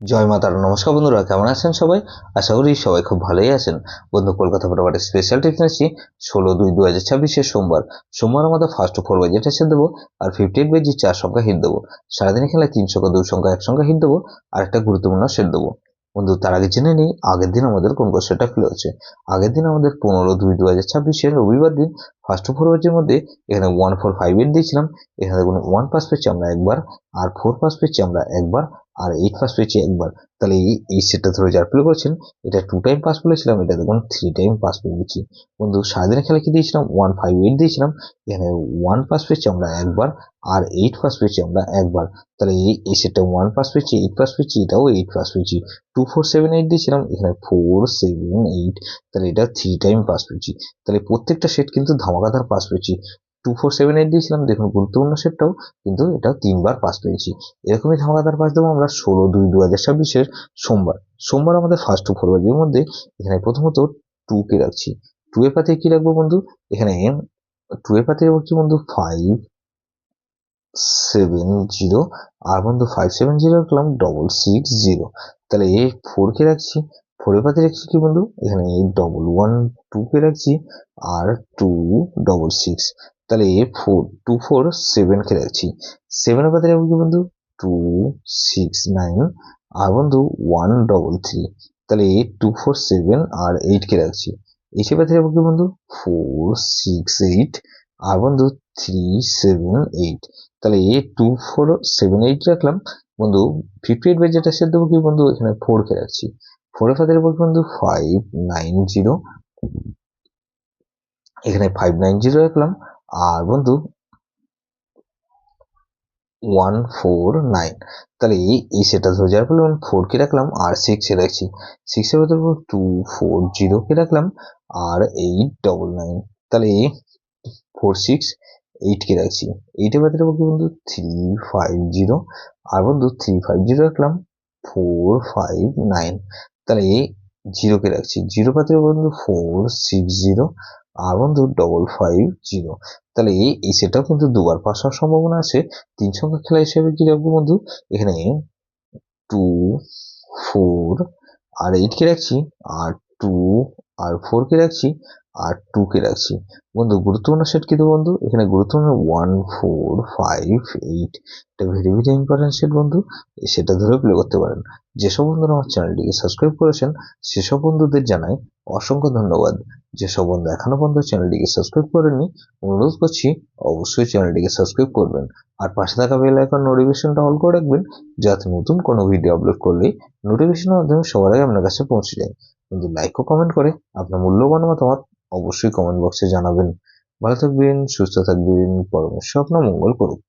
জয় মাতার নমস্কার বন্ধুরা, কেমন আছেন সবাই? আশা করি সবাই খুব ভালোই আছেন। বন্ধু, কলকাতা ফটোফাটের স্পেশাল টিপস নিচ্ছি 16/2/2026 সোমবার আমাদের ফার্স্ট 4 বাজেট এসে দেবো আর 58 বাজি 4 সংখ্যা হিট দেবো। সারাদিনে খেলায় 3 সংখ্যা 2 সংখ্যা 1 সংখ্যা হিট দেবো আর একটা গুরুত্বপূর্ণ সেট দেবো। বন্ধু, তার আগে জেনে নিই আগের দিন আমাদের কোন কোন সেটটা ফেলে হচ্ছে। আগের দিন আমাদের 15/2/2026 রবিবার দিন ফার্স্ট 4 বাজির মধ্যে এখানে 1458 দিয়েছিলাম। এখানে দেখুন 1 পাস পেয়েছি আমরা একবার, আর 4 পাস পেয়েছি আমরা একবার, আর 8 পাস পেয়েছি একবার। তাহলে এই সেটটা ধরে যার প্লে করছেন, এটা 2 টাইম পাস বলেছিলাম, এটা দেখুন 3 টাইম পাস পেয়ে গেছি। বন্ধু, সারাদিনের খেলা কি দিয়েছিলাম? 158 দিয়েছিলাম। এখানে 1 পাস পেয়েছি আমরা একবার, আর 8 পাস পেয়েছি আমরা একবার। তাহলে এই সেটটা 1 পাস পেয়েছি, 8 পাস পেয়েছি, এটাও 8 পাস পেয়েছি। 2478 দিয়েছিলাম, এখানে 478, তাহলে এটা 3 টাইম পাস পেয়েছি। তাহলে প্রত্যেকটা সেট কিন্তু ধামাকাদার পাস পেয়েছি। 2478 দিয়েছিলাম, দেখুন গুরুত্বপূর্ণ সেটটাও কিন্তু এটাও 3বার পাস পেয়েছি। এরকমই ধামাকাদার পাস দেবো আমরা 16/2/2026 সোমবার আমাদের ফার্স্ট 4 বাজির মধ্যে। এখানে প্রথমত 2 কে রাখছি। 2 এর পাতে কি রাখবো বন্ধু? এখানে 2 এর পাতে রাখছি বন্ধু 570, আর বন্ধু 570 রাখলাম 660। তাহলে এই 4 কে রাখছি। 4 এর পাতে রাখছি কি বন্ধু? এখানে 112 কে রাখছি, আর 266। তাহলে 247 কে রাখছি। 7 এর পাতে রাখবো কি বন্ধু? 269, আর বন্ধু 133। তাহলে 247 আর 8 কে রাখছি। 8 এর পাতে রাখবো কি বন্ধু? 468, আর বন্ধু 378। তাহলে 2478 রাখলাম। বন্ধু 58 বাই যেটা সেট দেবো কি বন্ধু? এখানে 4 কে রাখছি। 4 এর সাথে দেবো বন্ধু 590, এখানে 590 রাখলাম, আর বন্ধু 149। তাহলে এই সেটটা ধরে যাওয়ার ফলে 4 কে রাখলাম আর 6 এ রাখছি। 6 এর ভেতর 240 কে রাখলাম, আর 899। তাহলে 468 কে রাখছি। 8 এর ভেতরে কি বন্ধু? 350, আর বন্ধু 350 রাখলাম, 459। তাহলে 0 কে রাখছি। 0 পাত্রে বন্ধু 460, আর বন্ধু 550। তাহলে এই সেটটাও কিন্তু দুবার পাস হওয়ার সম্ভাবনা আছে। 3 সংখ্যা খেলা হিসেবে কি রাখবো বন্ধু? এখানে 2, 4 আর 8 কে রাখছি, আর 2 আর 4 কে রাখছি, আর 2 কে রাখছি। বন্ধু, গুরুত্বপূর্ণ সেট কি দেবো বন্ধু? এখানে গুরুত্বপূর্ণ 1458, এটা ভেরি ভেরি ইম্পর্টেন্ট সেট বন্ধু। সেটা ধরে প্লে করতে পারেন। যেসব বন্ধুরা আমার চ্যানেলটিকে সাবস্ক্রাইব করেছেন সেসব বন্ধুদের জানাই অসংখ্য ধন্যবাদ। যেসব বন্ধু এখনো পর্যন্ত চ্যানেলটিকে সাবস্ক্রাইব করেননি, অনুরোধ করছি অবশ্যই চ্যানেলটিকে সাবস্ক্রাইব করবেন, আর পাশে থাকা বেল আইকন নোটিফিকেশনটা অল করে রাখবেন, যাতে নতুন কোনো ভিডিও আপলোড করলে নোটিফিকেশনের মাধ্যমে সবার আগে আপনার কাছে পৌঁছে যায়। কিন্তু লাইক ও কমেন্ট করে আপনার মূল্যবান মতামত অবশ্যই কমেন্ট বক্সে জানাবেন। ভালো থাকবেন, সুস্থ থাকবেন, পরমেশ্বর আপনার মঙ্গল করুক।